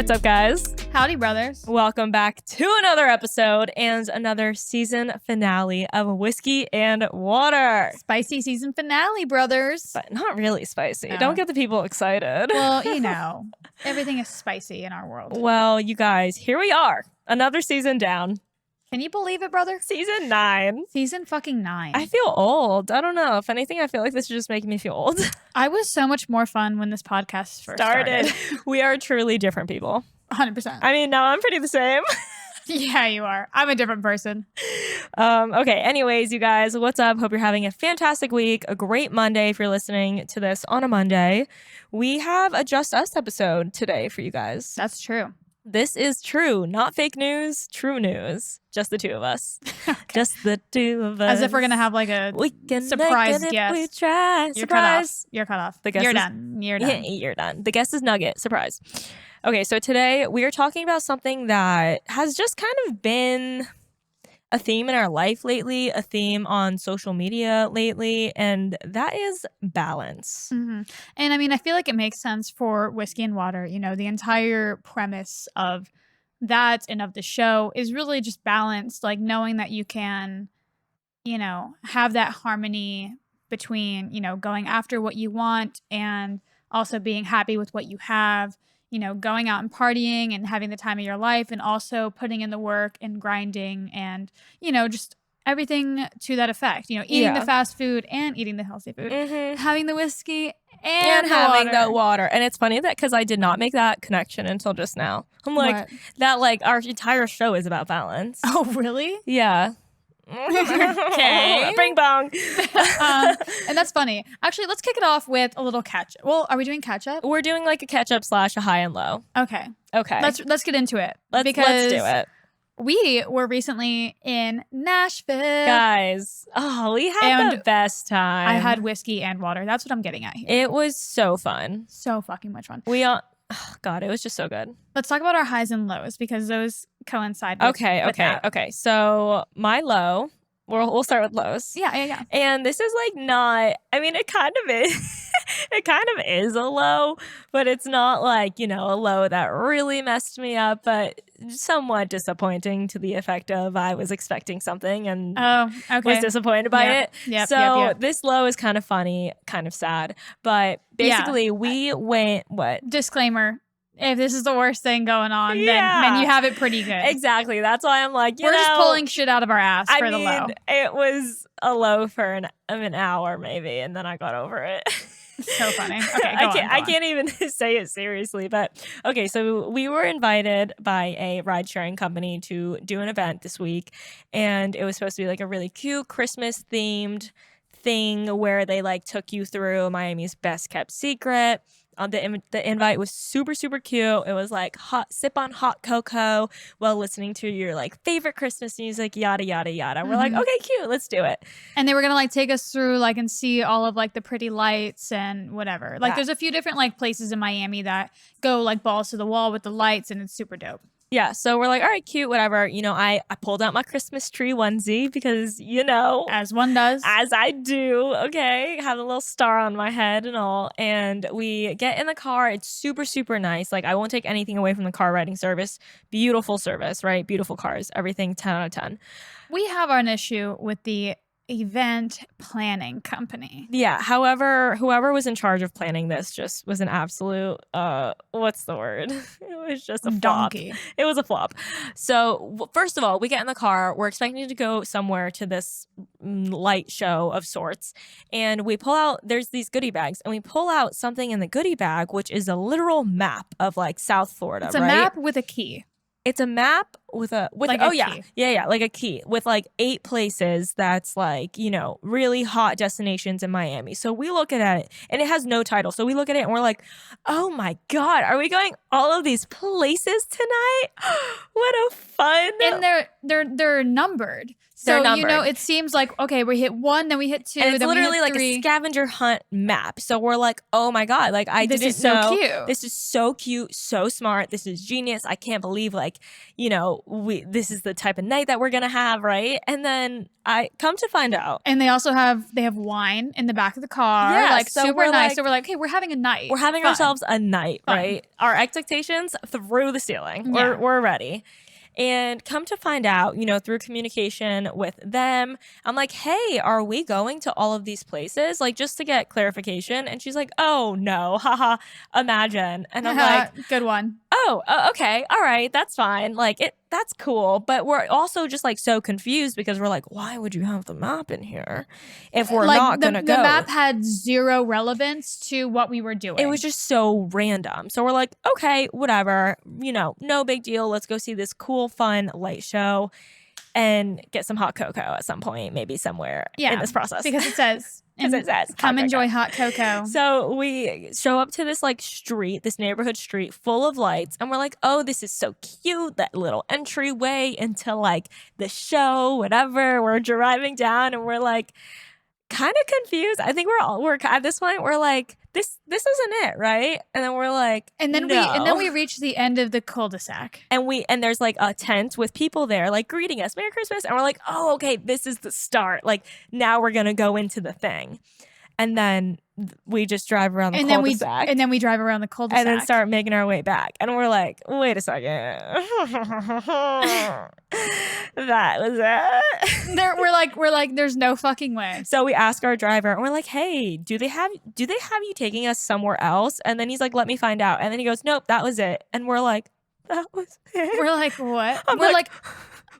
What's up, guys? Howdy, brothers. Welcome back to another episode and another season finale of Whiskey and Water. Spicy season finale, brothers. But not really spicy. No. Don't get the people excited. Well, you know, everything is spicy in our world. Well, you guys, here we are. Another season down. Can you believe it, brother? Season 9. Season fucking 9. I feel old. I don't know. If anything, I feel like this is just making me feel old. I was so much more fun when this podcast first started. We are truly different people. 100%. I mean, now I'm pretty the same. Yeah, you are. I'm a different person. Okay. Anyways, you guys, what's up? Hope you're having a fantastic week. A great Monday if you're listening to this on a Monday. We have a Just Us episode today for you guys. That's true. This is true, not fake news, true news. Just the two of us. Okay. Just the two of us. As if we're going to have like a surprise guest. We try. You're Surprise. You're cut off. The guest You're is done. You're done. Yeah, you're done. The guest is Nugget. Surprise. Okay, so today we are talking about something that has just kind of been a theme in our life lately, a theme on social media lately, and that is balance. Mm-hmm. And I mean, I feel like it makes sense for Whiskey and Water. You know, the entire premise of that and of the show is really just balance, like knowing that you can, you know, have that harmony between, you know, going after what you want and also being happy with what you have. You know, going out and partying and having the time of your life and also putting in the work and grinding and, you know, just everything to that effect. You know, eating the fast food and eating the healthy food, having the whiskey and having water. the water. And it's funny that because I did not make that connection until just now. I'm like, What? that like our entire show is about balance. Oh, really? Yeah. Okay. Bing bong. And that's funny. Actually, let's kick it off with a little catch. Well, are we doing catch up? We're doing like a catch up / a high and low. Okay. Okay. Let's get into it. Let's do it. We were recently in Nashville. Guys, we had the best time. I had whiskey and water. That's what I'm getting at here. It was so fun. So fucking much fun. God, it was just so good. Let's talk about our highs and lows because those coincide with Okay. So my low, we'll start with lows. Yeah. And this is like not, I mean, it kind of is. It kind of is a low, but it's not like, you know, a low that really messed me up, but somewhat disappointing to the effect of I was expecting something and was disappointed by it. Yep. This low is kind of funny, kind of sad, but basically we went, what? Disclaimer. If this is the worst thing going on, then you have it pretty good. Exactly. That's why I'm like, we're just pulling shit out of our ass for the low. It was a low for an hour maybe, and then I got over it. So funny. Okay, I can't even say it seriously, but okay. So we were invited by a ride sharing company to do an event this week, and it was supposed to be like a really cute Christmas themed thing where they like took you through Miami's best kept secret. The invite was super, super cute. It was like sip on hot cocoa while listening to your like favorite Christmas music, yada, yada, yada. We're like, okay, cute. Let's do it. And they were going to like take us through like and see all of like the pretty lights and whatever. Like there's a few different like places in Miami that go like balls to the wall with the lights and it's super dope. Yeah, so we're like, all right, cute, whatever. You know, I pulled out my Christmas tree onesie because, you know. As one does. As I do, okay. Have a little star on my head and all. And we get in the car. It's super, super nice. Like, I won't take anything away from the car riding service. Beautiful service, right? Beautiful cars. Everything 10 out of 10. We have an issue with the event planning company. Yeah. However, whoever was in charge of planning this just was an absolute, what's the word? It was just a flop. Donkey. It was a flop. So first of all, we get in the car. We're expecting to go somewhere to this light show of sorts. And we pull out, there's these goodie bags. And we pull out something in the goodie bag, which is a literal map of like South Florida, It's a map with a key. It's a map with a key. Yeah, like a key with like 8 places that's like, you know, really hot destinations in Miami. So we look at it and it has no title. So we look at it and we're like, oh my God, are we going all of these places tonight? What a fun. And they're numbered. So, you know, it seems like, okay, we hit 1, then we hit 2, and it's then we hit 3. literally like a scavenger hunt map. So we're like, oh my God, like This is so cute. This is so cute, so smart. This is genius. I can't believe like, you know, this is the type of night that we're going to have, right? And then I come to find out. And they also have wine in the back of the car. Yeah, like so super we're nice. like- so we're like, hey, we're having a night. We're having Fun. ourselves a night, Fun. right? Our expectations through the ceiling. Yeah. We're ready. And come to find out, through communication with them, I'm like, hey, are we going to all of these places? Like, just to get clarification. And she's like, oh, no, haha, imagine. And I'm like, good one. oh, okay, all right, that's fine. Like, that's cool. But we're also just like so confused because we're like, why would you have the map in here if we're not going to go? The map had zero relevance to what we were doing. It was just so random. So we're like, okay, whatever, no big deal. Let's go see this cool, fun light show and get some hot cocoa at some point, maybe somewhere in this process. Because it says, hot come enjoy cocoa. hot cocoa. So we show up to this like street, this neighborhood street full of lights. And we're like, oh, this is so cute. That little entryway into like the show, whatever. We're driving down and we're like kind of confused. I think we're at this point, we're like, this isn't it, right? And then we're like, and then no. we reach the end of the cul-de-sac. And there's like a tent with people there like greeting us, Merry Christmas. And we're like, oh, okay, this is the start. Like now we're gonna go into the thing. And then we just drive around the cul-de-sac. And then we drive around the cul-de-sac. And then start making our way back. And we're like, wait a second. That was it. we're like, there's no fucking way. So we ask our driver and we're like, hey, do they have you taking us somewhere else? And then he's like, let me find out. And then he goes, nope, that was it. And we're like, that was it. We're like, what? I'm we're like,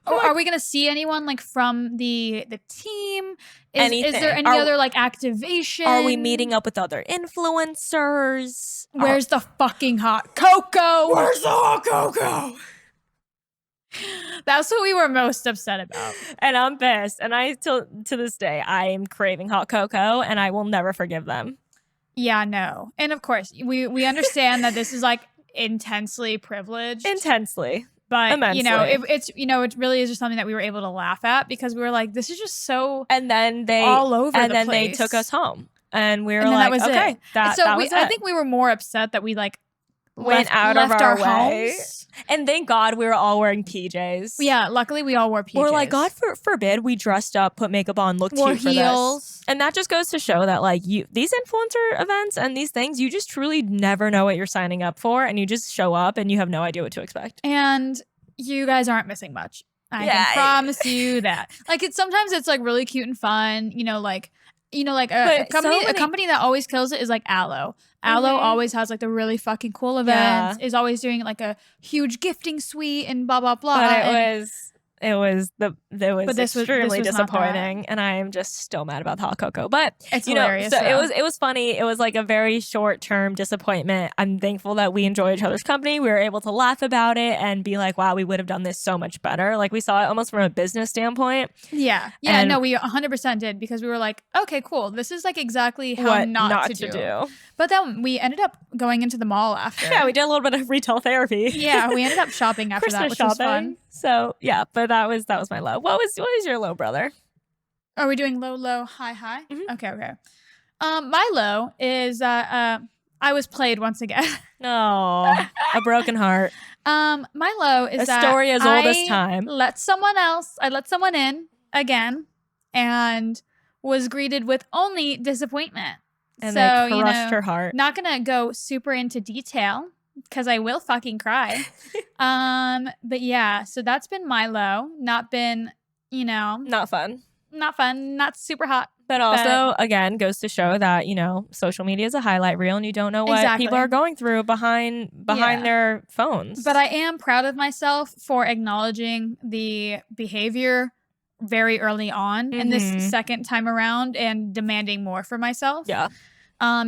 are we gonna see anyone like from the team? Is there any other like activation? Are we meeting up with other influencers? Where's the fucking hot cocoa? Where's the hot cocoa? That's what we were most upset about. And I'm pissed. And to this day, I am craving hot cocoa and I will never forgive them. Yeah, no. And of course, we understand that this is like intensely privileged. Intensely. But immensely. It really is just something that we were able to laugh at because we were like, this is just so and then they all over and the then place. they took us home. And we were and like, that was okay, it. that was it. I think we were more upset that we like went out left of our way. homes. And thank God we were all wearing PJs. Yeah, luckily we all wore PJs. We're like, God forbid we dressed up, put makeup on, looked wore cute for heels. this. And that just goes to show that like these influencer events and these things, you just truly never know what you're signing up for. And you just show up and you have no idea what to expect. And you guys aren't missing much. I can promise you that. Like sometimes it's like really cute and fun, a company that always kills it is like Aloe. Aloe always has like the really fucking cool events, is always doing like a huge gifting suite and blah blah blah. But it was extremely this was disappointing, and I am just still mad about the hot cocoa. But it's hilarious. So it was funny. It was like a very short term disappointment. I'm thankful that we enjoy each other's company. We were able to laugh about it and be like, wow, we would have done this so much better. Like we saw it almost from a business standpoint. Yeah. No, we 100% did because we were like, okay, cool. This is like exactly how what not to do. But then we ended up going into the mall after. Yeah, we did a little bit of retail therapy. Yeah, we ended up shopping after Christmas that, which shopping. was fun. So yeah, but that was my low. What was your low, brother? Are we doing low, low, high, high? Mm-hmm. Okay. My low is I was played once again. No, a broken heart. My low is a story as old as time. I let someone in again, and was greeted with only disappointment. And they crushed her heart. Not gonna go super into detail because I will fucking cry. But yeah, so that's been my low. Not been, not fun. Not fun. Not super hot. But also, again, goes to show that, social media is a highlight reel and you don't know what people are going through behind their phones. But I am proud of myself for acknowledging the behavior very early on in this second time around and demanding more for myself. Yeah.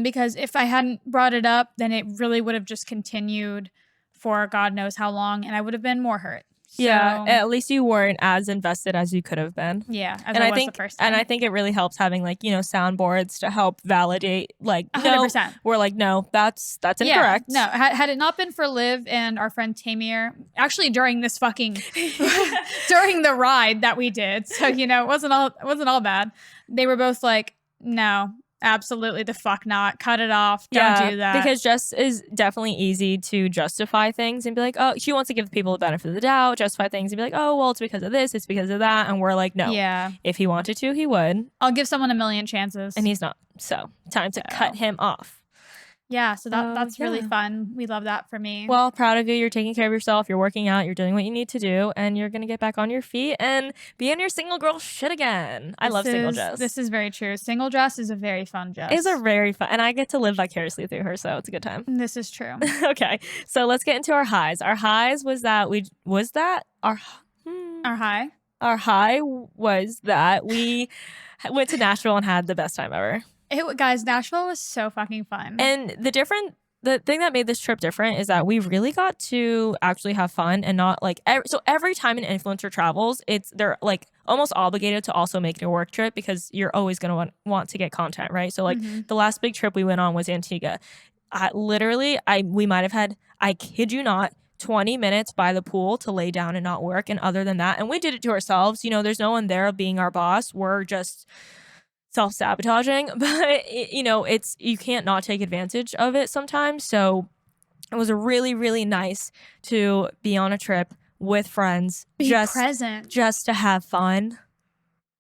Because if I hadn't brought it up, then it really would have just continued for God knows how long, and I would have been more hurt. Yeah, at least you weren't as invested as you could have been. Yeah, I think the first time. And I think it really helps having soundboards to help validate 100%. No, we're like, no, that's incorrect. No, had it not been for Liv and our friend Tamir, actually during this fucking during the ride that we did, so it wasn't all bad. They were both like, no, Absolutely the fuck not. Cut it off. Don't Yeah, do that. because Jess is definitely easy to justify things and be like, oh, she wants to give people the benefit of the doubt, justify things and be like, oh, well, it's because of this, it's because of that. And we're like, no. Yeah. If he wanted to, he would. I'll give someone a million chances. And he's not. So time to cut him off. Yeah, so that's really fun. We love that for me. Well, proud of you. You're taking care of yourself. You're working out. You're doing what you need to do. And you're going to get back on your feet and be in your single girl shit again. I love single Jess. This is very true. Single Jess is a very fun Jess. It's a very fun. And I get to live vicariously through her. So it's a good time. This is true. Okay. So let's get into our highs. Our highs was that our high? Our high was that we went to Nashville and had the best time ever. Guys, Nashville was so fucking fun. And the thing that made this trip different is that we really got to actually have fun and not like so every time an influencer travels, they're like almost obligated to also make it a work trip because you're always going to want to get content, right? So like the last big trip we went on was Antigua. We might have had, I kid you not, 20 minutes by the pool to lay down and not work. And other than that, and we did it to ourselves, there's no one there being our boss. We're just self-sabotaging, but you can't not take advantage of it sometimes. So it was really, really nice to be on a trip with friends, present, just to have fun.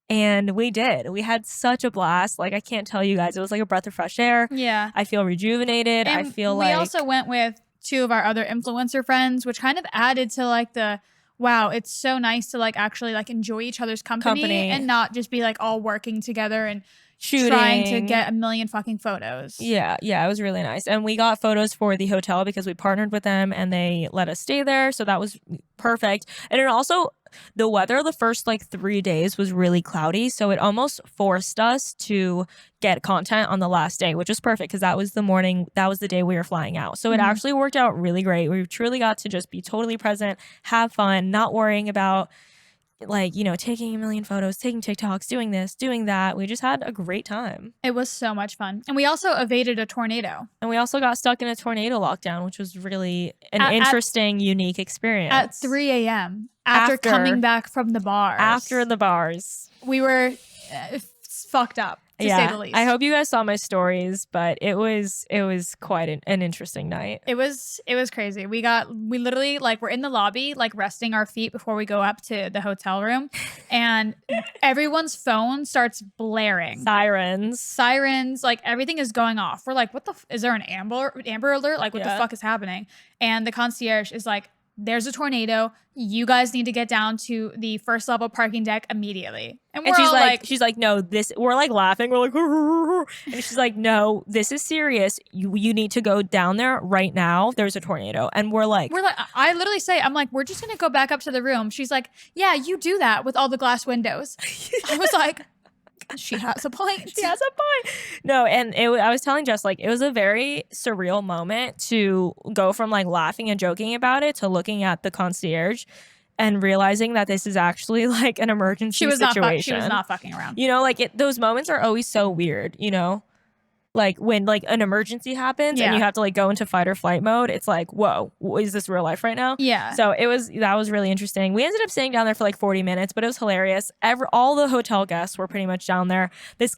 And we did. We had such a blast. Like, I can't tell you guys, it was like a breath of fresh air. Yeah. I feel rejuvenated. And we also went with 2 of our other influencer friends, which kind of added to like wow, it's so nice to like actually like enjoy each other's company and not just be like all working together and trying to get a million fucking photos. Yeah, it was really nice. And we got photos for the hotel because we partnered with them and they let us stay there. So that was perfect. And it also, the weather the first like 3 days was really cloudy. So it almost forced us to get content on the last day, which was perfect because that was the day we were flying out. So it actually worked out really great. We truly got to just be totally present, have fun, not worrying about like, taking a million photos, taking TikToks, doing this, doing that. We just had a great time. It was so much fun. And we also evaded a tornado. And we also got stuck in a tornado lockdown, which was really an interesting, unique experience. At 3 a.m. After coming back from the bars. After the bars. We were fucked up, to say the least. I hope you guys saw my stories, but it was quite an interesting night. It was crazy. We literally like we're in the lobby like resting our feet before we go up to the hotel room, and everyone's phone starts blaring. Sirens, like everything is going off. We're like, what is there an Amber alert? Like what the fuck is happening? And the concierge is like, there's a tornado. You guys need to get down to the first level parking deck immediately. And she's like, no, we're like laughing. We're like, and she's like, no, this is serious. You need to go down there right now. There's a tornado. And we're like, I literally say, I'm like, we're just going to go back up to the room. She's like, yeah, you do that with all the glass windows. I was like, she has a point. No, and I was telling Jess, like, it was a very surreal moment to go from like laughing and joking about it to looking at the concierge and realizing that this is actually like an emergency situation. She was not fucking around. Like those moments are always so weird, like when like an emergency happens and you have to like go into fight or flight mode. It's like, whoa, is this real life right now? Yeah. So that was really interesting. We ended up staying down there for like 40 minutes, but it was hilarious. All the hotel guests were pretty much down there. This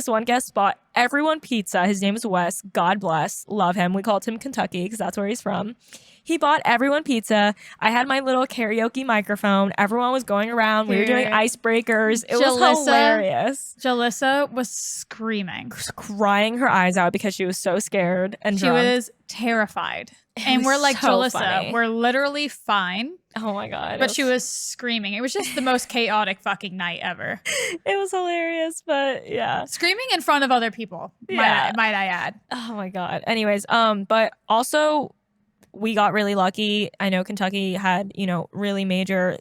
one guest bought everyone pizza. His name is Wes. God bless. Love him. We called him Kentucky because that's where he's from. He bought everyone pizza. I had my little karaoke microphone. Everyone was going around. We were doing icebreakers. It was hilarious. Jalissa was screaming. Crying her eyes out because she was so scared and drunk. She was terrified. And we're like, so Jalissa, funny. We're literally fine. Oh my God. But she was screaming. It was just the most chaotic fucking night ever. It was hilarious, but yeah. Screaming in front of other people, might I add. Oh my God. Anyways, but also we got really lucky. I know Kentucky had, really major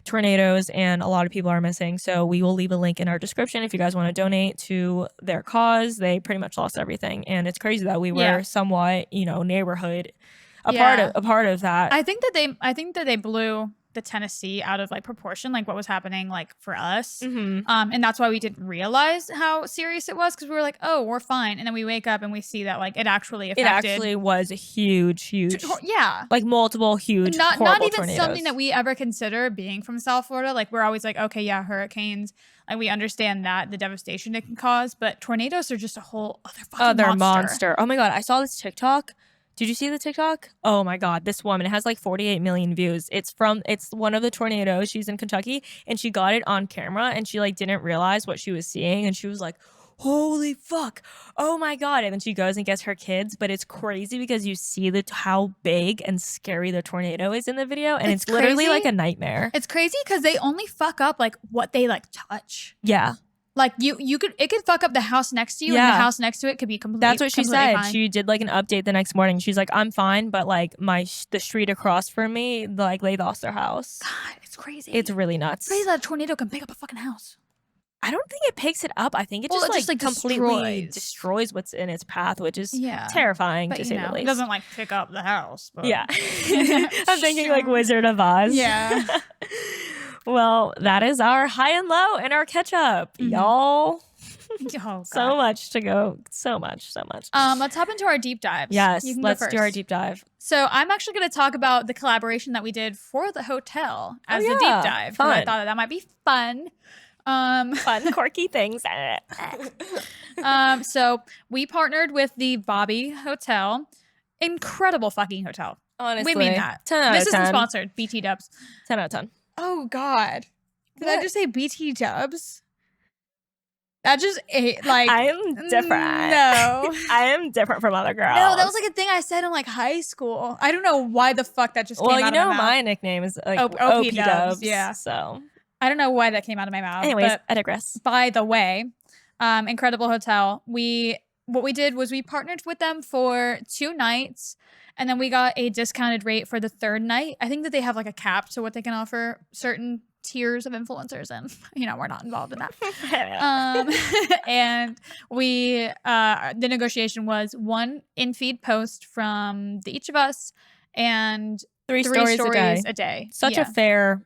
tornadoes and a lot of people are missing. So we will leave a link in our description if you guys want to donate to their cause. They pretty much lost everything. And it's crazy that we were somewhat, neighborhood a part of that. I think that they blew the Tennessee out of like proportion, like what was happening like for us. Mhm. And that's why we didn't realize how serious it was, because we were like, oh, we're fine. And then we wake up and we see that like it actually It affected. actually was a huge, Yeah. like multiple huge, Not horrible even tornadoes. something that we ever consider being from South Florida. Like we're always like, okay, yeah, hurricanes. Like we understand that the devastation it can cause, but tornadoes are just a whole other fucking monster. Oh my God. I saw this TikTok. Did you see the TikTok? Oh my God. This woman, it has like 48 million views. It's one of the tornadoes. She's in Kentucky and she got it on camera and she like didn't realize what she was seeing. And she was like, holy fuck. Oh my God. And then she goes and gets her kids. But it's crazy because you see how big and scary the tornado is in the video. And it's literally like a nightmare. It's crazy because they only fuck up like what they like touch. Yeah. Like it could fuck up the house next to you, and the house next to it could be completely. That's what she said. Fine. She did like an update the next morning. She's like, I'm fine, but like the street across from me, like they lost their house. God, it's crazy. It's really nuts. It's crazy that a tornado can pick up a fucking house. I don't think it picks it up. I think it just completely destroys what's in its path, which is terrifying to say the least. It doesn't like pick up the house. But yeah. I'm thinking like Wizard of Oz. Yeah. Well, that is our high and low and our catch up, y'all. Oh, so much to go. So much. Let's hop into our deep dives. Yes, let's do our deep dive. So I'm actually going to talk about the collaboration that we did for the hotel as the deep dive. Fun. I thought that might be fun. Fun, quirky things. So we partnered with the Bobby Hotel. Incredible fucking hotel. Honestly. We mean that. 10 out of 10. This isn't sponsored. BT Dubs. 10 out of 10. Oh, God. Did I just say BT Dubs? That just like I am different. No. I am different from other girls. No, that was like a thing I said in like high school. I don't know why the fuck that just came out of my mouth. Well, my nickname is like OP Dubs. Dubs. Yeah. So I don't know why that came out of my mouth. Anyways, I digress. By the way, incredible hotel. What we did was we partnered with them for 2 nights, and then we got a discounted rate for the 3rd night. I think that they have like a cap to what they can offer certain tiers of influencers, and we're not involved in that. And we the negotiation was 1 in-feed post from each of us and 3 stories a day. Such a fair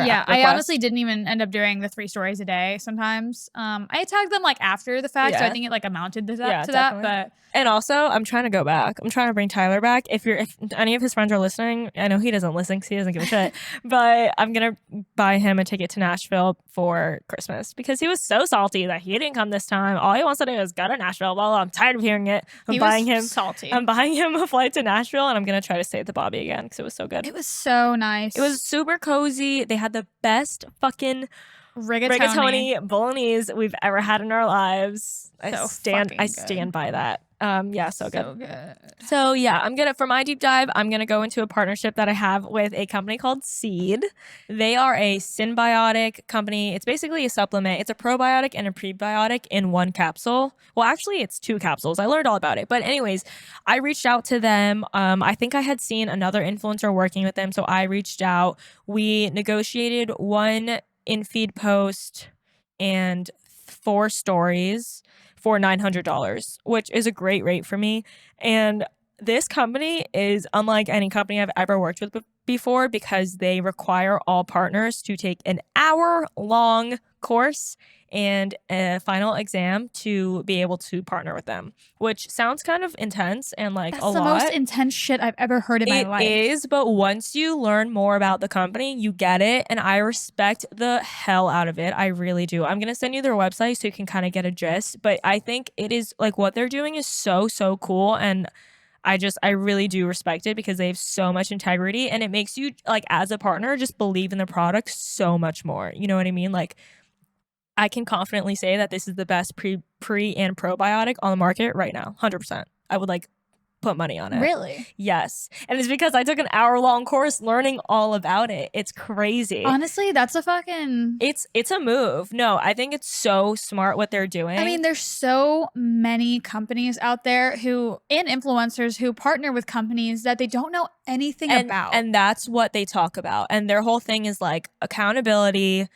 yeah, request. I honestly didn't even end up doing the 3 stories a day sometimes. I tagged them like after the fact, so I think it like amounted to that. But and also I'm trying to go back. I'm trying to bring Tyler back. If any of his friends are listening, I know he doesn't listen because he doesn't give a shit, but I'm gonna buy him a ticket to Nashville for Christmas because he was so salty that he didn't come this time. All he wants to do is go to Nashville. Well, I'm tired of hearing it. I'm buying him a flight to Nashville, and I'm gonna try to stay at the Bobby again because it was so good. It was so nice. It was super cozy. They had the best fucking rigatoni bolognese we've ever had in our lives. I stand by that. So good. So yeah, for my deep dive, I'm gonna go into a partnership that I have with a company called Seed. They are a symbiotic company. It's basically a supplement. It's a probiotic and a prebiotic in 1 capsule. Well, actually, it's 2 capsules. I learned all about it. But anyways, I reached out to them. I think I had seen another influencer working with them, so I reached out. We negotiated 1 in-feed post and 4 stories for $900, which is a great rate for me. And this company is unlike any company I've ever worked with before because they require all partners to take an hour-long course and a final exam to be able to partner with them, which sounds kind of intense and like That's a lot. That's the most intense shit I've ever heard in my life. It is, but once you learn more about the company, you get it, and I respect the hell out of it. I really do. I'm going to send you their website so you can kind of get a gist, but I think it is like what they're doing is so cool, and I really do respect it because they have so much integrity, and it makes you like as a partner just believe in the product so much more. You know what I mean? Like I can confidently say that this is the best pre and probiotic on the market right now. 100%. I would like put money on it. Really? Yes. And it's because I took an hour-long course learning all about it. It's crazy. Honestly, that's a fucking... It's a move. No, I think it's so smart what they're doing. I mean, there's so many companies out there and influencers who partner with companies that they don't know anything about. And that's what they talk about. And their whole thing is like accountability,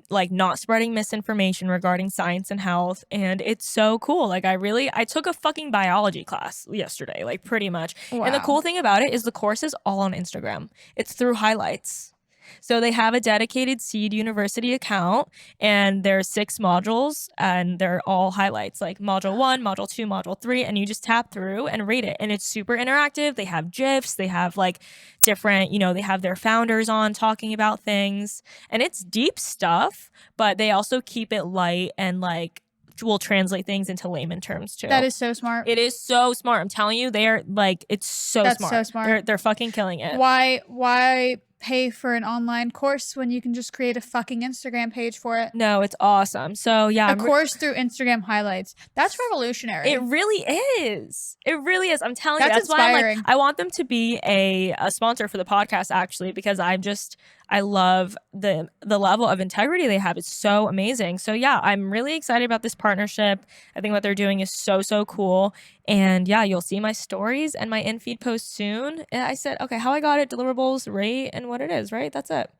like not spreading misinformation regarding science and health. And it's so cool. Like I took a fucking biology class yesterday, like pretty much. Wow. And the cool thing about it is the course is all on Instagram. It's through highlights. So they have a dedicated Seed University account, and there's 6 modules, and they're all highlights, like module 1, module 2, module 3, and you just tap through and read it. And it's super interactive. They have GIFs, they have like different, they have their founders on talking about things, and it's deep stuff, but they also keep it light and like will translate things into layman terms too. That is so smart. It is so smart. I'm telling you, they are like, it's so That's smart. so smart. They're fucking killing it. Why pay for an online course when you can just create a fucking Instagram page for it? No, it's awesome. So yeah, a course through Instagram highlights. That's revolutionary. It really is. It really is. I'm telling you, that's why inspiring. I want them to be a sponsor for the podcast, actually, because I love the level of integrity they have. It's so amazing. So yeah, I'm really excited about this partnership. I think what they're doing is so, so cool. And yeah, you'll see my stories and my in-feed posts soon. And I said, okay, how I got it, deliverables, rate, and what it is, right? That's it.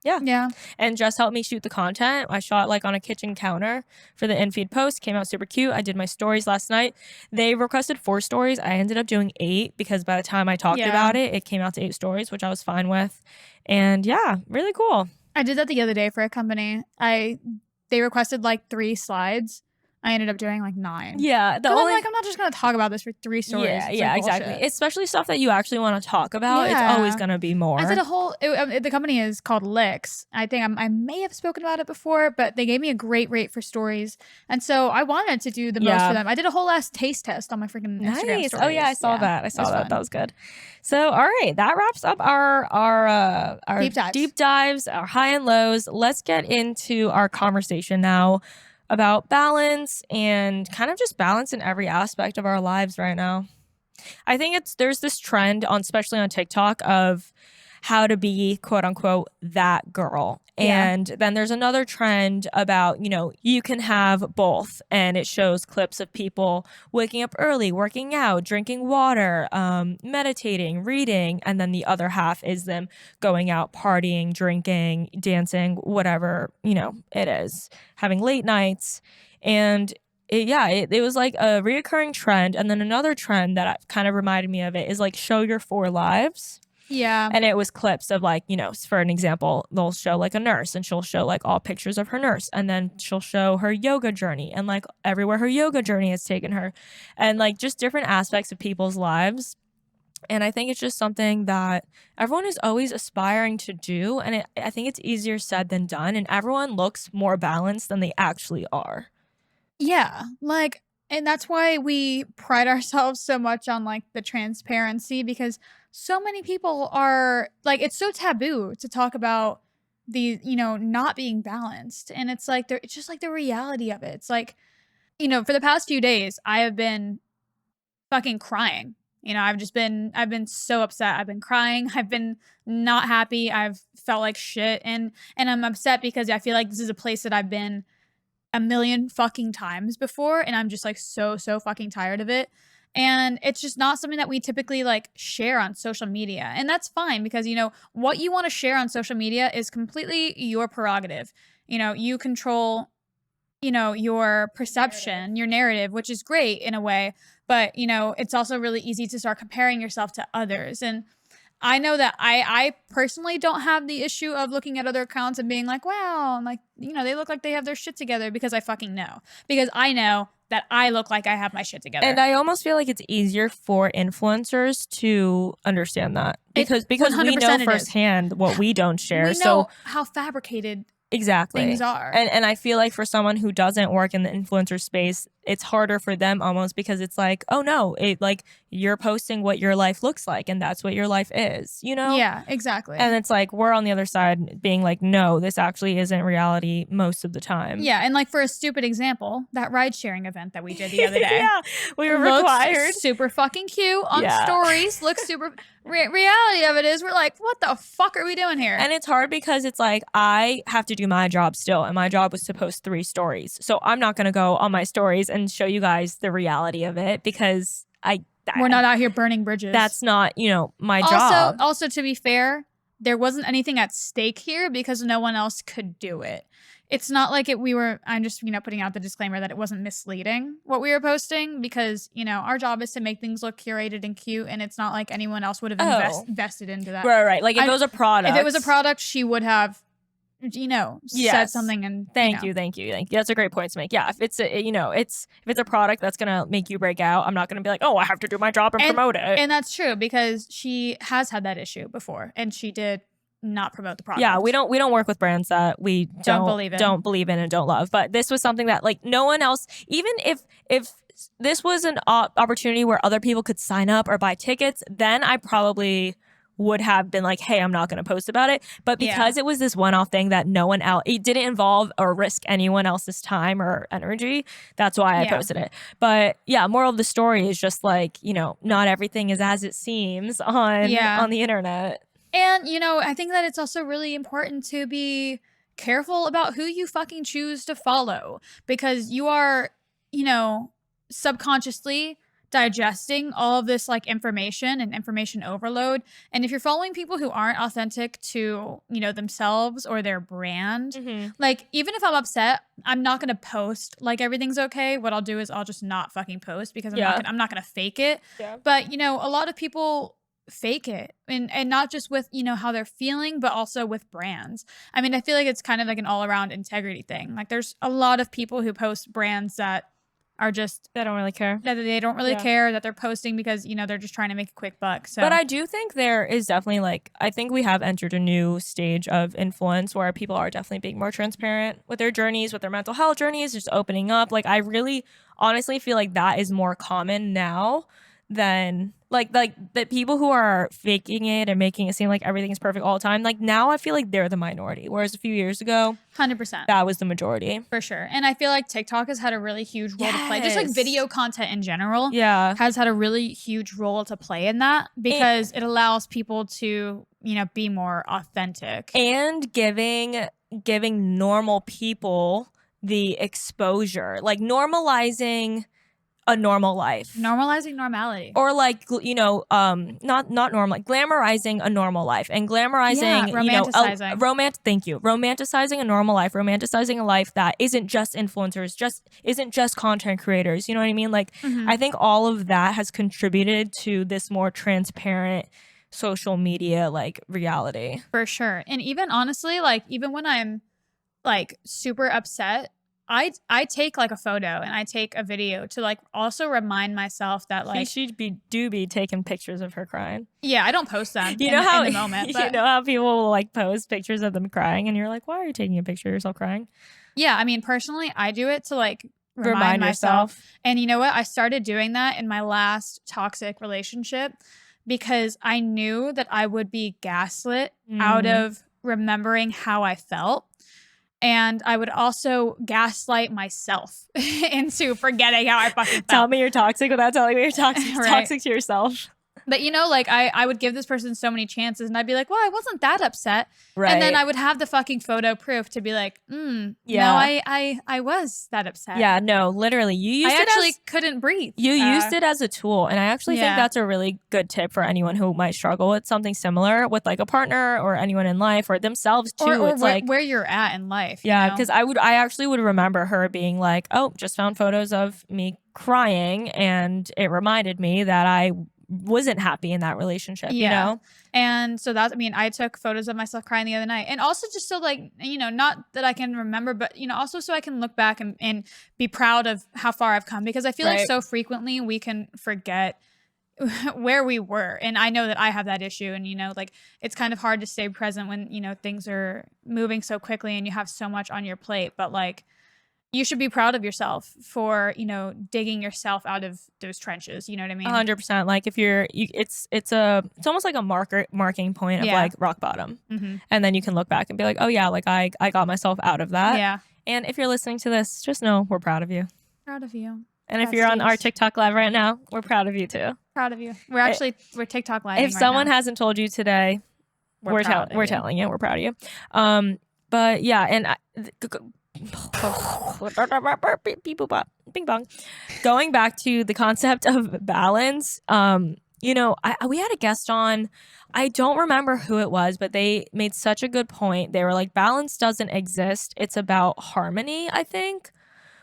Yeah. And Jess helped me shoot the content. I shot like on a kitchen counter for the in-feed post. Came out super cute. I did my stories last night. They requested 4 stories. I ended up doing 8 because by the time I talked about it, it came out to 8 stories, which I was fine with. And yeah, really cool. I did that the other day for a company. They requested like 3 slides. I ended up doing like 9. Yeah. I'm not just going to talk about this for 3 stories. Yeah, exactly. Especially stuff that you actually want to talk about. Yeah. It's always going to be more. I did the company is called Licks. I think I may have spoken about it before, but they gave me a great rate for stories. And so I wanted to do the most for them. I did a whole ass taste test on my freaking Instagram stories. Oh yeah, I saw that. I saw that. That was good. So, all right, that wraps up our deep dives, our high and lows. Let's get into our conversation now about balance and kind of just balance in every aspect of our lives right now. I think there's this trend especially on TikTok of how to be quote unquote that girl. And then there's another trend about, you can have both. And it shows clips of people waking up early, working out, drinking water, meditating, reading. And then the other half is them going out, partying, drinking, dancing, whatever, it is, having late nights. And it was like a reoccurring trend. And then another trend that kind of reminded me of it is like show your 4 lives. Yeah. And it was clips of like, for an example, they'll show like a nurse and she'll show like all pictures of her nurse. And then she'll show her yoga journey and like everywhere her yoga journey has taken her. And like just different aspects of people's lives. And I think it's just something that everyone is always aspiring to do. And I think it's easier said than done. And everyone looks more balanced than they actually are. Yeah. And that's why we pride ourselves so much on like the transparency, because so many people are like, it's so taboo to talk about the, not being balanced. And it's like, it's just like the reality of it. It's like, for the past few days, I have been fucking crying. I've been so upset. I've been crying. I've been not happy. I've felt like shit. And I'm upset because I feel like this is a place that I've been a million fucking times before. And I'm just like so fucking tired of it. And it's just not something that we typically like share on social media. And that's fine because, what you want to share on social media is completely your prerogative. You control, your perception, your narrative, which is great in a way. But, it's also really easy to start comparing yourself to others. And I know that I personally don't have the issue of looking at other accounts and being like, wow, I'm like, they look like they have their shit together, because I fucking know. Because I know that I look like I have my shit together. And I almost feel like it's easier for influencers to understand that. Because we know firsthand what we don't share. We know how fabricated things are. And I feel like for someone who doesn't work in the influencer space, it's harder for them almost, because it's like, oh no, you're posting what your life looks like and that's what your life is, Yeah, exactly. And it's like we're on the other side being like, no, this actually isn't reality most of the time. Yeah, and like for a stupid example, that ride sharing event that we did the other day. We were required. Super fucking cute on stories. Looks super. Reality of it is, we're like, what the fuck are we doing here? And it's hard because it's like I have to do my job still, and my job was to post 3 stories. So I'm not going to go on my stories and show you guys the reality of it, because we're not out here burning bridges. That's not, my job. Also, to be fair, there wasn't anything at stake here because no one else could do it. It's not like I'm just, putting out the disclaimer that it wasn't misleading what we were posting because, our job is to make things look curated and cute. And it's not like anyone else would have invested into that. Right. Like if it was a product, she would have, said something. And thank you. That's a great point to make. Yeah. If it's if it's a product that's going to make you break out, I'm not going to be like, oh, I have to do my job and promote it. And that's true because she has had that issue before and she did not promote the product. Yeah, we don't work with brands that we don't believe in and don't love. But this was something that like no one else, even if this was an opportunity where other people could sign up or buy tickets, then I probably would have been like, hey, I'm not going to post about it. But because it was this one-off thing that no one else, it didn't involve or risk anyone else's time or energy, that's why I posted it. But yeah, moral of the story is just like, not everything is as it seems on the internet. And, I think that it's also really important to be careful about who you fucking choose to follow because you are, subconsciously digesting all of this like information and information overload. And if you're following people who aren't authentic to, themselves or their brand, like even if I'm upset, I'm not going to post like everything's okay. What I'll do is I'll just not fucking post because I'm not going to fake it. Yeah. But, a lot of people fake it and not just with how they're feeling but also with brands. I mean, I feel like it's kind of like an all-around integrity thing. Like there's a lot of people who post brands that are just they don't really care care that they're posting because they're just trying to make a quick buck. So but I do think there is definitely like I think we have entered a new stage of influence where people are definitely being more transparent with their journeys, with their mental health journeys, just opening up. Like I really honestly feel like that is more common now than like the people who are faking it and making it seem like everything is perfect all the time. Like now I feel like they're the minority, whereas a few years ago 100% that was the majority for sure. And I feel like TikTok has had a really huge role to play, just like video content in general has had a really huge role to play in that because it allows people to be more authentic and giving normal people the exposure, like normalizing a normal life, normalizing normality, or like not normal, like glamorizing a normal life and glamorizing romanticizing a normal life, romanticizing a life that isn't just influencers, isn't just content creators, you know what I mean? Like I think all of that has contributed to this more transparent social media like reality for sure. And even honestly, like even when I'm like super upset, I take like a photo and I take a video to like also remind myself that like she do be taking pictures of her crying. Yeah, I don't post them. In the moment. But how people will like post pictures of them crying, and you're like, why are you taking a picture of yourself crying? Yeah, I mean, personally, I do it to like remind myself. And you know what? I started doing that in my last toxic relationship because I knew that I would be gaslit out of remembering how I felt. And I would also gaslight myself into forgetting how I fucking felt. Tell me you're toxic without telling me you're toxic, right. Toxic to yourself. But, like, I would give this person so many chances and I'd be like, well, I wasn't that upset. Right. And then I would have the fucking photo proof to be like, no, I was that upset. Yeah, no, literally. I actually couldn't breathe. You used it as a tool. And I actually think that's a really good tip for anyone who might struggle with something similar with like a partner or anyone in life or themselves too. Or it's like where you're at in life. Yeah, because I actually would remember her being like, oh, just found photos of me crying. And it reminded me that I wasn't happy in that relationship, And so I took photos of myself crying the other night. And also just so like, not that I can remember, but, also so I can look back and be proud of how far I've come. Because I feel like so frequently we can forget where we were. And I know that I have that issue. And, like it's kind of hard to stay present when, things are moving so quickly and you have so much on your plate. But like, you should be proud of yourself for, digging yourself out of those trenches. You know what I mean? 100%. Like if it's almost like a marking point of like rock bottom. Mm-hmm. And then you can look back and be like, oh yeah, like I got myself out of that. Yeah. And if you're listening to this, just know we're proud of you. Proud of you. And if you're on our TikTok live right now, we're proud of you too. Proud of you. We're TikTok live. If someone hasn't told you today, we're telling you, we're proud of you. But yeah, and bing bong. Going back to the concept of balance, we had a guest on. I don't remember who it was, but they made such a good point. They were like, balance doesn't exist. It's about harmony, I think.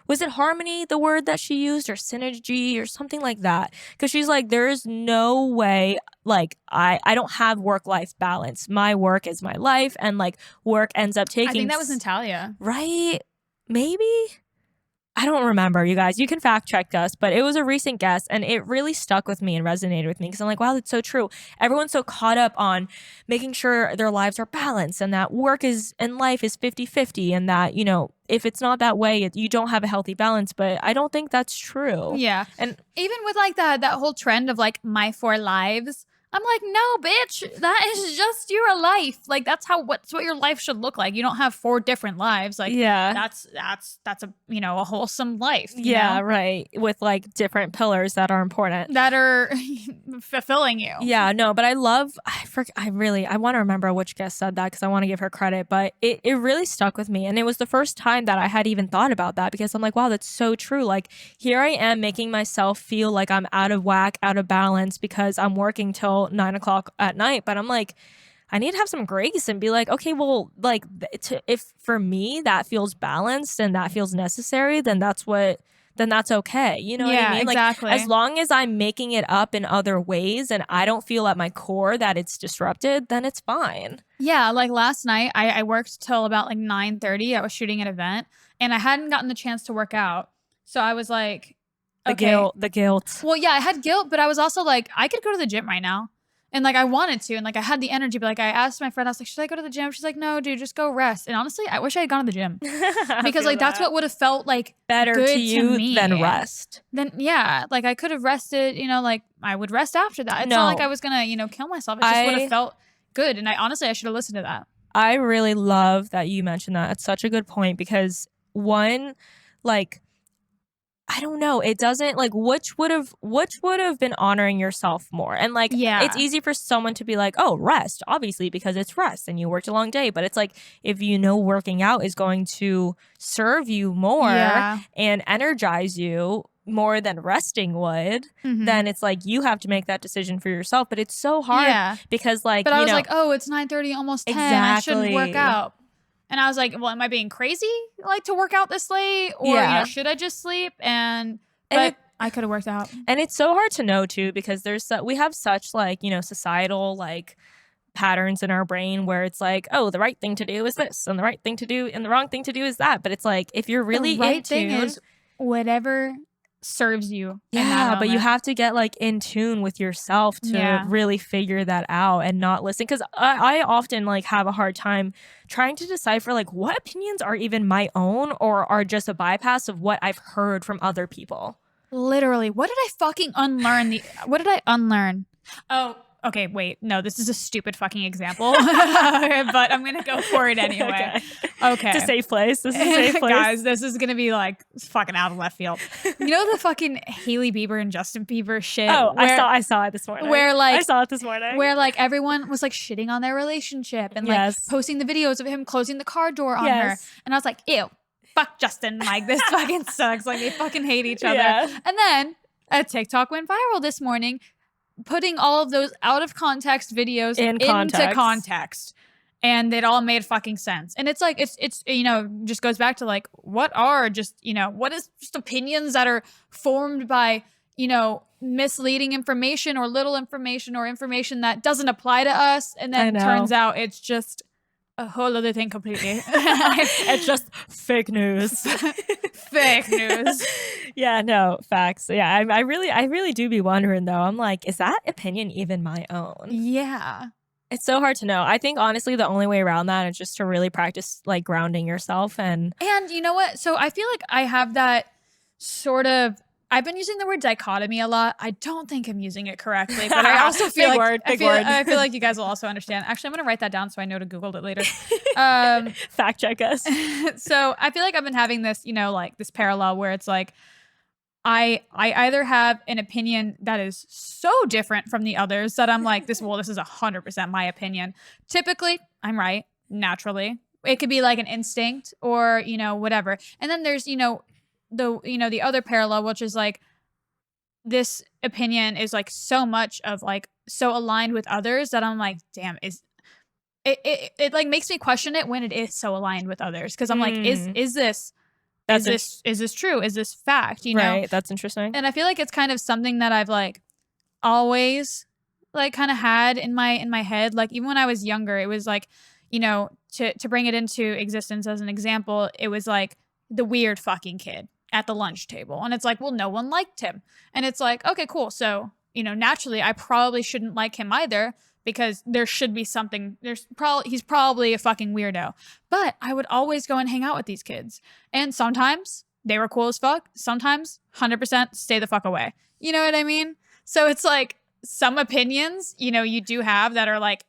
Was it harmony, the word that she used, or synergy or something like that? Because she's like, there is no way, like, I don't have work life balance. My work is my life, and like work ends up I taking think that was Natalia. right? Maybe? I don't remember, you guys. You can fact check us, but it was a recent guess and it really stuck with me and resonated with me because I'm like, wow, that's so true. Everyone's so caught up on making sure their lives are balanced and that work is and life is 50-50 and that, if it's not that way, you don't have a healthy balance. But I don't think that's true. Yeah. And even with like that whole trend of like my 4 lives, I'm like, no, bitch, that is just your life. Like that's what your life should look like. You don't have 4 different lives. Like yeah. that's a a wholesome life. Yeah, right. With like different pillars that are important. That are fulfilling you. Yeah, no, but I want to remember which guest said that because I want to give her credit, but it really stuck with me. And it was the first time that I had even thought about that because I'm like, wow, that's so true. Like here I am making myself feel like I'm out of whack, out of balance because I'm working till 9 o'clock at night. But I'm like, I need to have some grace and be like, okay, well, like if for me that feels balanced and that feels necessary, then that's okay. You know what I mean? Exactly. Like as long as I'm making it up in other ways and I don't feel at my core that it's disrupted, then it's fine. Yeah, like last night I worked till about like 9:30. I was shooting an event and I hadn't gotten the chance to work out. So I was like, okay. The guilt. Well, yeah, I had guilt, but I was also like, I could go to the gym right now. And like I wanted to, and like I had the energy, but like I asked my friend, I was like, should I go to the gym? She's like, no, dude, just go rest. And honestly, I wish I had gone to the gym because like that's what would have felt like better good to you me. than rest. Then yeah, like I could have rested, like I would rest after that. It's not like I was gonna, kill myself. It just would have felt good. And I should have listened to that. I really love that you mentioned that. It's such a good point because one, like, I don't know. It doesn't like which would have been honoring yourself more. And like it's easy for someone to be like, "Oh, rest," obviously because it's rest and you worked a long day, but it's like if working out is going to serve you more and energize you more than resting would, then it's like you have to make that decision for yourself, but it's so hard because like I was like, "Oh, it's 9:30, almost 10. Exactly. I shouldn't work out." And I was like, well, am I being crazy like to work out this late? Or should I just sleep? But I could have worked out. And it's so hard to know too because we have such like, societal like patterns in our brain where it's like, oh, the right thing to do is this and the right thing to do and the wrong thing to do is that. But it's like if you're really the right thing is whatever serves you. Yeah, but you have to get like in tune with yourself to really figure that out and not listen. Because I often like have a hard time trying to decipher like what opinions are even my own or are just a bypass of what I've heard from other people. Literally, what did I fucking unlearn? What did I unlearn? Oh, okay, wait. No, this is a stupid fucking example, but I'm going to go for it anyway. Okay. It's a safe place. This is a safe place. Guys, this is going to be like fucking out of left field. You know the fucking Hailey Bieber and Justin Bieber shit? Oh, I saw it this morning. I saw it this morning. Where like everyone was like shitting on their relationship and like posting the videos of him closing the car door on her. And I was like, ew, fuck Justin. Like this fucking sucks. Like they fucking hate each other. And then a TikTok went viral this morning putting all of those out of context videos into context. And it all made fucking sense. And it's like, it's just goes back to like, what are just, what is just opinions that are formed by, misleading information or little information or information that doesn't apply to us. And then turns out it's just a whole other thing completely. It's just fake news. Fake news. Yeah, no, facts. Yeah, I really do be wondering though. I'm like, is that opinion even my own? Yeah. It's so hard to know. I think honestly the only way around that is just to really practice like grounding yourself and you know what? So I feel like I have that sort of I've been using the word dichotomy a lot. I don't think I'm using it correctly, but I also feel I feel like you guys will also understand. Actually, I'm going to write that down so I know to Google it later. Fact check us. So I feel like I've been having this, like this parallel where it's like, I either have an opinion that is so different from the others that I'm like, this is 100% my opinion. Typically, I'm right, naturally. It could be like an instinct or, whatever. And then there's, the other parallel, which is like, this opinion is like so much of like so aligned with others that I'm like, damn, is it like makes me question it when it is so aligned with others, because I'm like, Mm. is this That's is this true? Is this fact? You know? right. That's interesting. And I feel like it's kind of something that I've like always like kind of had in my head. Like even when I was younger, it was like, you know, to bring it into existence as an example, it was like the weird fucking kid at the lunch table. And it's like, well, no one liked him. And it's like, okay, cool. So, you know, naturally I probably shouldn't like him either, because there should be something, he's probably a fucking weirdo. But I would always go and hang out with these kids. And sometimes they were cool as fuck. Sometimes 100% stay the fuck away. You know what I mean? So it's like some opinions, you know, you do have that are like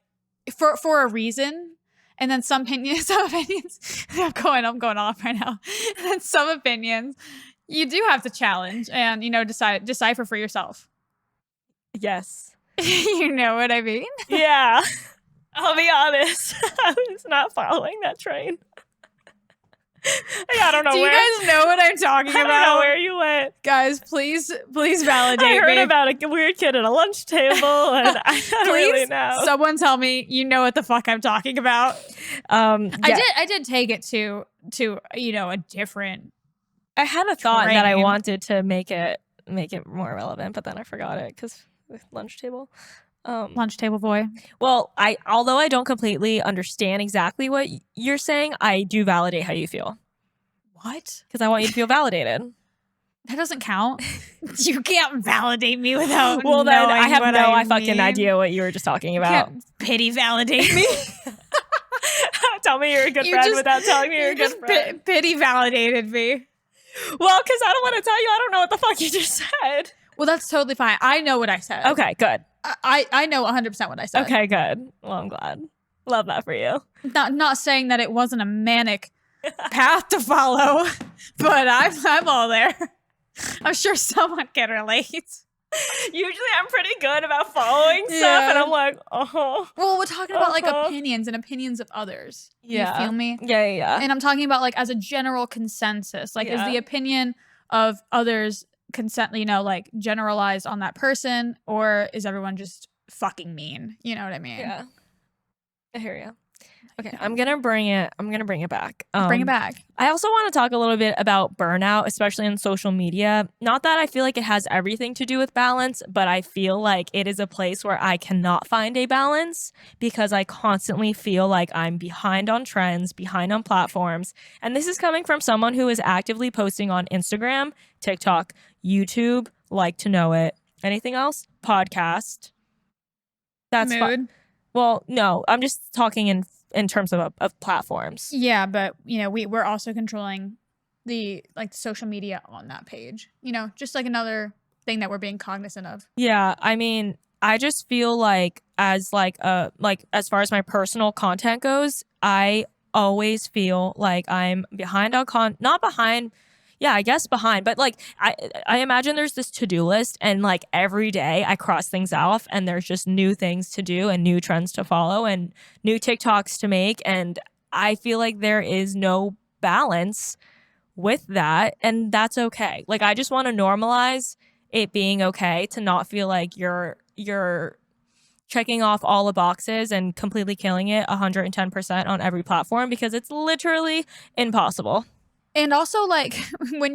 for a reason. And then some opinions, I'm going off right now. And then some opinions you do have to challenge and, you know, decipher for yourself. Yes. You know what I mean? Yeah. I'll be honest. I was not following that train. I don't know Do where. you guys know what I'm talking I about? don't know where you went. Guys, please validate I heard me. about a weird kid at a lunch table, and I don't really know. Someone tell me you know what the fuck I'm talking about. Yeah. I did take it to you know, a different. I had a thought that I train. wanted to make it more relevant, but then I forgot it because lunch table. Lunch table boy. Well, although I don't completely understand exactly what you're saying, I do validate how you feel What? because I want you to feel validated. That doesn't count. You can't validate me without. Well, then I knowing have what no I fucking mean. idea what you were just talking You about. can't pity validate me. Tell me you're a good You friend just- without telling me you're a good just friend. pity validated me. Well, because I don't want to tell you. I don't know what the fuck you just said. Well, that's totally fine. I know what I said. Okay, good. I know 100% what I said. Okay, good. Well, I'm glad. Love that for you. Not saying that it wasn't a manic path to follow, but I'm all there. I'm sure someone can relate. Usually I'm pretty good about following stuff, Yeah. and I'm like, uh-huh. Well, we're talking about like Uh-huh. opinions and opinions of others. Yeah. You feel me? Yeah. And I'm talking about like as a general consensus. Like, is Yeah. the opinion of others you know, like generalized on that person, or is everyone just fucking mean? You know what I mean? Yeah. I hear you. Okay, I'm gonna bring it back. Bring it back. I also want to talk a little bit about burnout, especially on social media. Not that I feel like it has everything to do with balance, but I feel like it is a place where I cannot find a balance because I constantly feel like I'm behind on trends, behind on platforms. And this is coming from someone who is actively posting on Instagram, TikTok, YouTube, like to know it. Anything else? Podcast. That's Mood. well, no, I'm just talking in terms of platforms. Yeah, but you know, we're also controlling the like social media on that page. You know, just like another thing that we're being cognizant of. Yeah, I mean, I just feel like as as far as my personal content goes, I always feel like I'm behind on not behind. Yeah, I guess behind, but like I imagine there's this to-do list, and like every day I cross things off, and there's just new things to do and new trends to follow and new TikToks to make, and I feel like there is no balance with that, and that's okay. Like I just want to normalize it being okay to not feel like you're checking off all the boxes and completely killing it 110% on every platform, because it's literally impossible. And also like when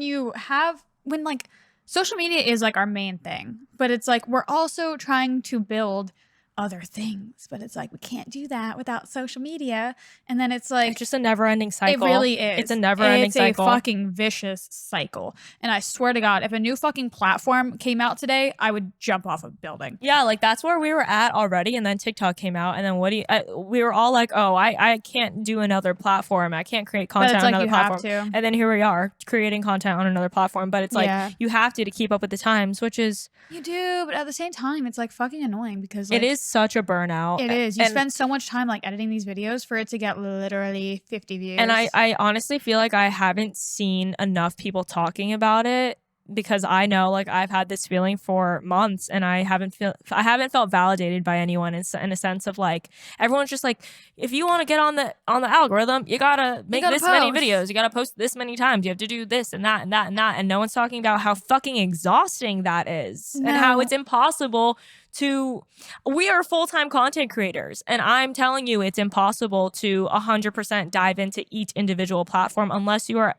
like social media is like our main thing, but it's like we're also trying to build other things, but it's like we can't do that without social media. And then it's like It's just a never-ending cycle. It really is. It's a never-ending cycle. It's a fucking vicious cycle. And I swear to God, if a new fucking platform came out today, I would jump off a building. Yeah, like that's where we were at already, and then TikTok came out, and then we were all like, oh, I can't do another platform. I can't create But content it's on like another you platform. have to. And then here we are creating content on another platform, but it's like Yeah. you have to keep up with the times, which is You do, but at the same time, it's like fucking annoying because like, it is such a burnout. It is. You And- spend so much time like editing these videos for it to get literally 50 views. And I honestly feel like I haven't seen enough people talking about it because I know like I've had this feeling for months and I haven't felt validated by anyone in a sense of like everyone's just like, if you want to get on the algorithm, you gotta make this many videos, you gotta post this many times, you have to do this and that and that and that, and no one's talking about how fucking exhausting that is and how it's impossible to. We are full-time content creators, and I'm telling you it's impossible to 100% dive into each individual platform unless you are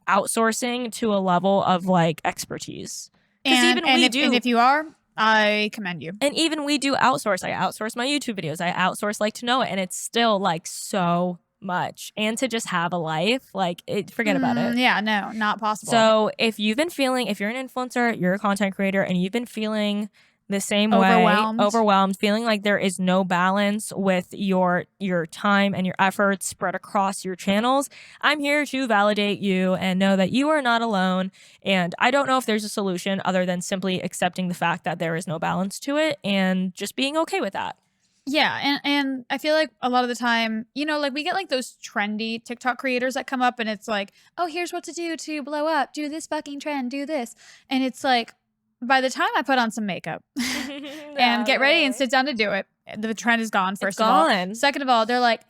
outsourcing to a level of like expertise. And if you are, I commend you. And even we do outsource. I outsource my YouTube videos. I outsource like to know it, and it's still like so much. And to just have a life, like forget about it. Yeah, no, not possible. So if you're an influencer, you're a content creator, and you've been feeling the same overwhelmed, feeling like there is no balance with your time and your efforts spread across your channels, I'm here to validate you and know that you are not alone. And I don't know if there's a solution other than simply accepting the fact that there is no balance to it and just being okay with that. Yeah, and I feel like a lot of the time, you know, like we get like those trendy TikTok creators that come up and it's like, oh, here's what to do to blow up, do this fucking trend, do this. And it's like, by the time I put on some makeup and get ready and sit down to do it, the trend is gone, first of all. Second of all, they're like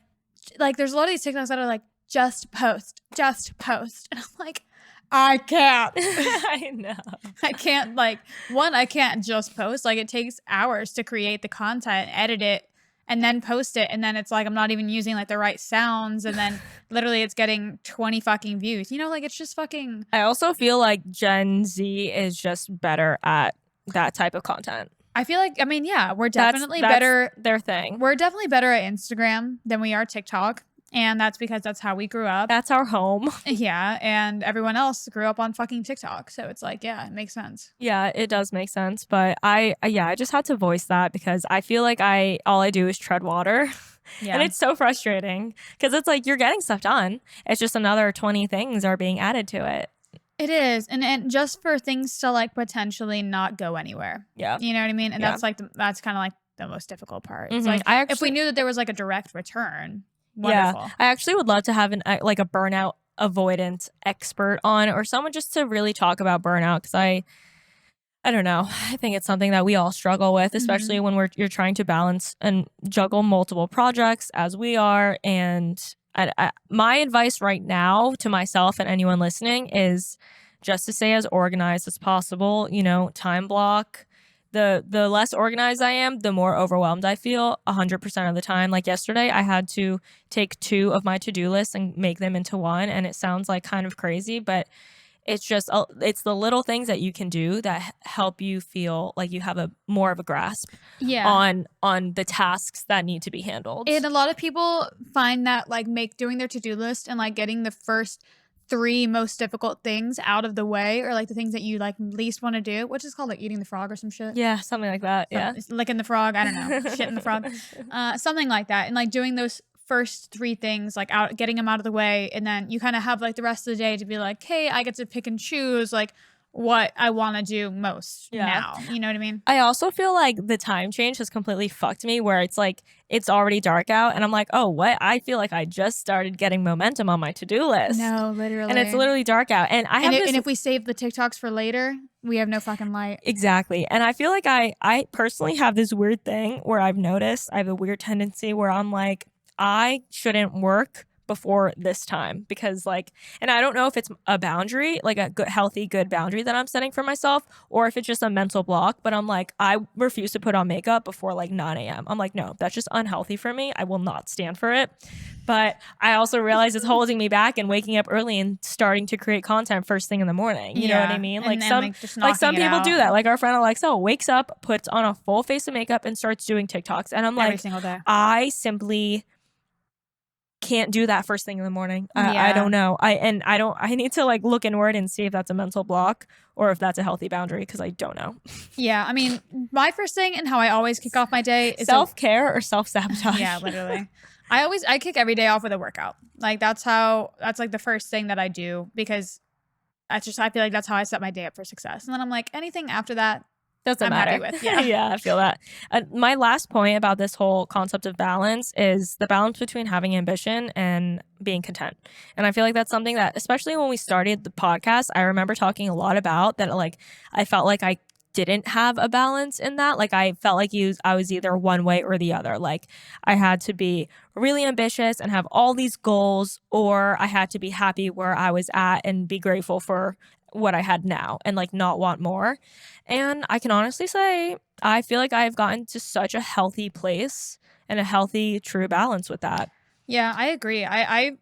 there's a lot of these TikToks that are like, just post. And I'm like, I can't. I know. I can't, like, one, I can't just post. Like, it takes hours to create the content, edit it, and then post it. And then it's like, I'm not even using like the right sounds. And then literally it's getting 20 fucking views. You know, like it's just fucking. I also feel like Gen Z is just better at that type of content. I feel like, I mean, yeah, we're definitely better. Their thing. We're definitely better at Instagram than we are TikTok. And that's because that's how we grew up. That's our home. Yeah. And everyone else grew up on fucking TikTok. So it's like, yeah, it makes sense. Yeah, it does make sense. But I just had to voice that because I feel like all I do is tread water. Yeah. And it's so frustrating because it's like you're getting stuff done. It's just another 20 things are being added to it. It is. And just for things to like potentially not go anywhere. Yeah. You know what I mean? And that's like, that's kind of like the most difficult part. It's like, if we knew that there was like a direct return. Wonderful. Yeah, I actually would love to have a burnout avoidance expert on, or someone just to really talk about burnout, because I don't know. I think it's something that we all struggle with, especially when you're trying to balance and juggle multiple projects as we are. And my advice right now to myself and anyone listening is just to stay as organized as possible. You know, time block. The less organized I am, the more overwhelmed I feel 100% of the time. Like yesterday, I had to take 2 of my to-do lists and make them into one. And it sounds like kind of crazy, but it's just, it's the little things that you can do that help you feel like you have more of a grasp on the tasks that need to be handled. And a lot of people find that like doing their to-do list and like getting the first 3 most difficult things out of the way, or like the things that you like least want to do, which is called like eating the frog or some shit. Yeah, something like that. Yeah, licking the frog. I don't know, shitting the frog, something like that. And like doing those first 3 things, like getting them out of the way, and then you kind of have like the rest of the day to be like, hey, I get to pick and choose like what I want to do most now. You know what I mean? I also feel like the time change has completely fucked me, where it's like it's already dark out and I'm like, oh, what? I feel like I just started getting momentum on my to-do list. No, literally. And it's literally dark out. And if we save the TikToks for later, we have no fucking light. Exactly. And I feel like I personally have this weird thing where I've noticed I have a weird tendency where I'm like, I shouldn't work before this time, because like, and I don't know if it's a boundary, like a good, healthy, good boundary that I'm setting for myself, or if it's just a mental block, but I'm like, I refuse to put on makeup before like 9 a.m. I'm like, no, that's just unhealthy for me. I will not stand for it. But I also realize it's holding me back and waking up early and starting to create content first thing in the morning. You know what I mean? Like some people do that. Like our friend Alexa wakes up, puts on a full face of makeup and starts doing TikToks. And I'm like, every single day. I simply can't do that first thing in the morning. I don't know. I need to like look inward and see if that's a mental block or if that's a healthy boundary, because I don't know. Yeah, I mean, my first thing and how I always kick off my day is self-care or self-sabotage. Yeah, literally. I kick every day off with a workout. Like that's like the first thing that I do, because I feel like that's how I set my day up for success. And then I'm like, anything after that, Doesn't I'm matter. happy with. Yeah. Yeah, I feel that. My last point about this whole concept of balance is the balance between having ambition and being content. And I feel like that's something that, especially when we started the podcast, I remember talking a lot about that. Like, I felt like I didn't have a balance in that. Like, I felt like I was either one way or the other. Like, I had to be really ambitious and have all these goals, or I had to be happy where I was at and be grateful for what I had now and like not want more. And I can honestly say, I feel like I've gotten to such a healthy place and a healthy, true balance with that. Yeah, I agree. I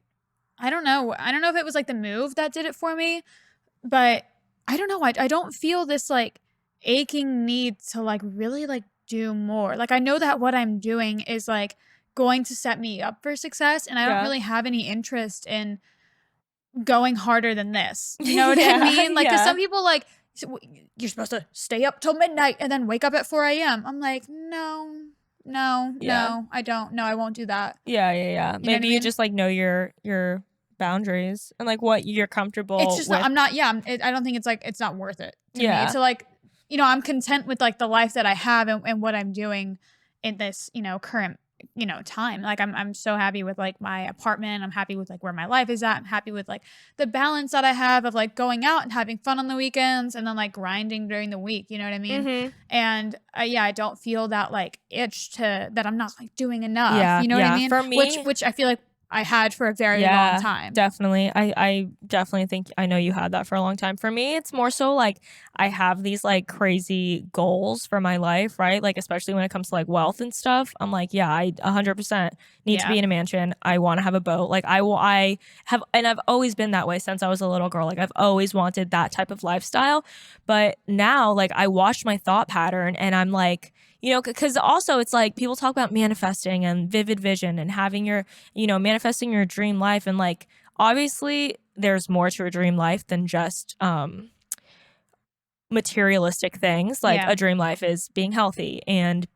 don't know. I don't know if it was like the move that did it for me, but I don't know. I don't feel this like aching need to like really like do more. Like I know that what I'm doing is like going to set me up for success, and I don't Yeah. really have any interest in going harder than this. You know what I Yeah, mean? Like, cause yeah. some people like, you're supposed to stay up till midnight and then wake up at 4 a.m. I'm like, no, no, Yeah. no, I don't. No, I won't do that. Yeah. You know what I Maybe you mean? just like know your boundaries and like what you're It's comfortable just not, with. I'm not, yeah, I don't think it's like, it's not worth it to me. Yeah. To like, I'm content with like the life that I have and what I'm doing in this, current, time. Like I'm so happy with like my apartment. I'm happy with like where my life is at. I'm happy with like the balance that I have of like going out and having fun on the weekends and then like grinding during the week. You know what I mean? Mm-hmm. And yeah, I don't feel that like itch that I'm not like doing enough. Yeah. You know what I Yeah. mean? For me, Which I feel like I had for a very long yeah, time. definitely. I definitely think I know you had that for a long time. For me, it's more so like I have these like crazy goals for my life, right? Like especially when it comes to like wealth and stuff. I'm like, yeah, I 100% need to be Yeah. in a mansion. I want to have a boat. Like I have, and I've always been that way since I was a little girl. Like I've always wanted that type of lifestyle. But now like I watched my thought pattern and I'm like, because also it's like people talk about manifesting and vivid vision and having your, manifesting your dream life. And like, obviously, there's more to a dream life than just materialistic things. Like, Yeah. a dream life is being healthy and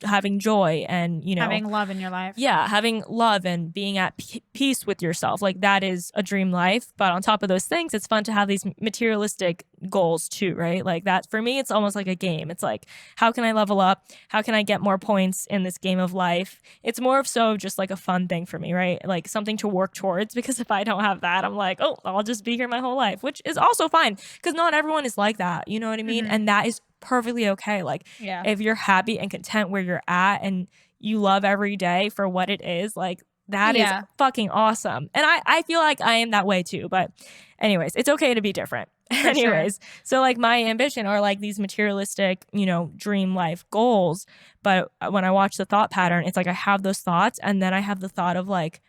having joy and, Having love in your life. yeah, having love and being at peace with yourself. Like that is a dream life. But on top of those things, it's fun to have these materialistic goals too, right? Like that for me, it's almost like a game. It's like, how can I level up? How can I get more points in this game of life? It's more of so just like a fun thing for me, right? Like something to work towards, because if I don't have that, I'm like, oh, I'll just be here my whole life, which is also fine because not everyone is like that. You know what I mean? Mm-hmm. And that is perfectly okay. Like Yeah. if you're happy and content where you're at and you love every day for what it is, like that is fucking awesome. And I feel like I am that way too. But anyways, it's okay to be different. For Anyways, sure. so like my ambition are like these materialistic, dream life goals. But when I watch the thought pattern, it's like I have those thoughts and then I have the thought of like,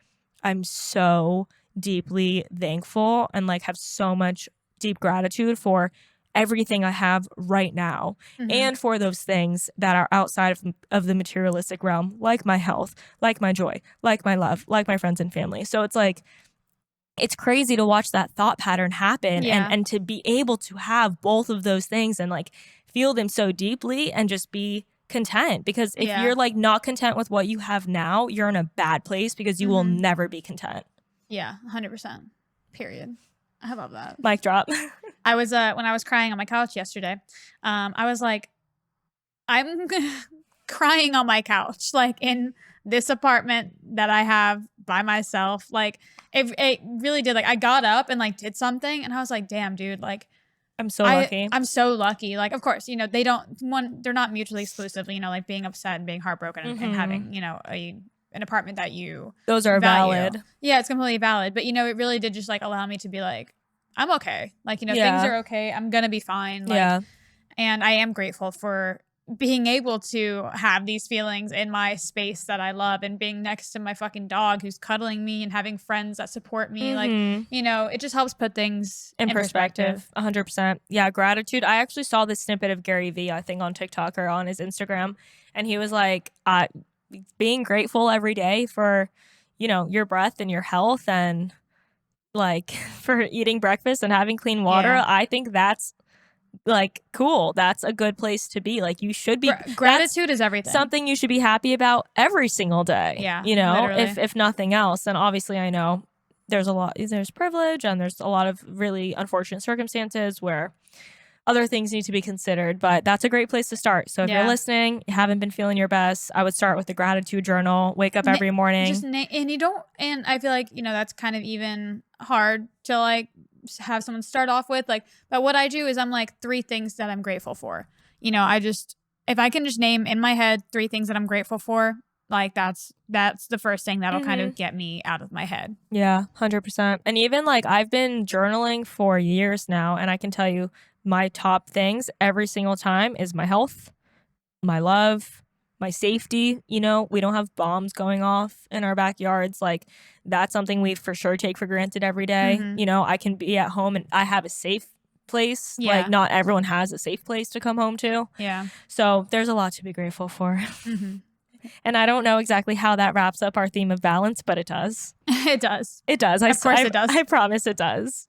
I'm so deeply thankful and like have so much deep gratitude for everything I have right now, Mm-hmm. and for those things that are outside of the materialistic realm, like my health, like my joy, like my love, like my friends and family. So it's like, it's crazy to watch that thought pattern happen and to be able to have both of those things and like feel them so deeply and just be content. Because if you're like not content with what you have now, you're in a bad place because you will never be content. Yeah, 100%. Period. I love that. Mic drop. I was when I was crying on my couch yesterday, I was like, I'm crying on my couch, like in this apartment that I have by myself. Like it really did. Like I got up and like did something, and I was like, damn, dude, like I'm so lucky. I'm so lucky. Like, of course, they're not mutually exclusive. Like being upset and being heartbroken and having, an apartment that you those are value. valid. Yeah, it's completely valid. But it really did just like allow me to be like, I'm okay. Like, things are okay. I'm gonna be fine. Like, and I am grateful for being able to have these feelings in my space that I love and being next to my fucking dog who's cuddling me and having friends that support me. Like, it just helps put things in perspective. 100%. Yeah, gratitude. I actually saw this snippet of Gary Vee, I think on TikTok or on his Instagram, and he was like, being grateful every day for, your breath and your health and like for eating breakfast and having clean water. I think that's like cool. That's a good place to be. Like you should be. Gratitude is everything. Something you should be happy about every single day. Yeah, literally. if nothing else. And obviously I know there's privilege and there's a lot of really unfortunate circumstances where other things need to be considered, but that's a great place to start. So if you're Yeah. listening, you haven't been feeling your best, I would start with the gratitude journal. Wake up every morning. And you don't, and I feel like, that's kind of even hard to like have someone start off with, like, but what I do is I'm like 3 things that I'm grateful for. If I can just name in my head 3 things that I'm grateful for, like that's the first thing that'll kind of get me out of my head. Yeah, 100%. And even like I've been journaling for years now, and I can tell you my top things every single time is my health, my love, my safety. We don't have bombs going off in our backyards. Like that's something we for sure take for granted every day. I can be at home and I have a safe place. Yeah. Like not everyone has a safe place to come home to. Yeah. So there's a lot to be grateful for. And I don't know exactly how that wraps up our theme of balance, but it does. It does. It does. Of course it does. I promise it does.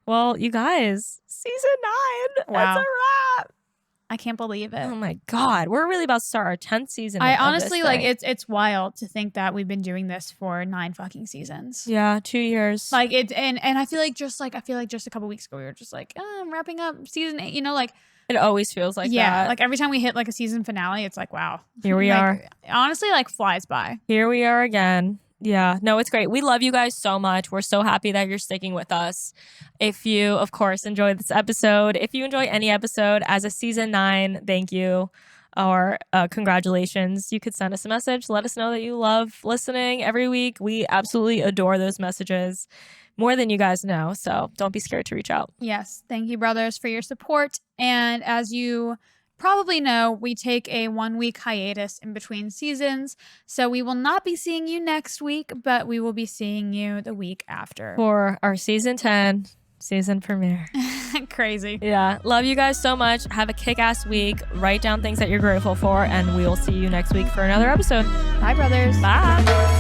Well, you guys, season 9. Wow. That's a wrap. I can't believe it. Oh my God. We're really about to start our 10th season. I honestly like it's wild to think that we've been doing this for 9 fucking seasons. Yeah, 2 years. Like it and I feel like just a couple weeks ago we were just like, I'm wrapping up season 8, like it always feels like that. Like every time we hit like a season finale, it's like, wow. Here we are. Honestly, like flies by. Here we are again. Yeah, no, it's great. We love you guys so much. We're so happy that you're sticking with us. If you, of course, enjoyed this episode, if you enjoy any episode as a season 9, thank you or congratulations. You could send us a message. Let us know that you love listening every week. We absolutely adore those messages more than you guys know. So don't be scared to reach out. Yes. Thank you, brothers, for your support. And as you probably know, we take a 1-week hiatus in between seasons. So we will not be seeing you next week, but we will be seeing you the week after. For our season 10 season premiere. Crazy. Yeah. Love you guys so much. Have a kick-ass week. Write down things that you're grateful for, and we will see you next week for another episode. Bye, brothers. Bye.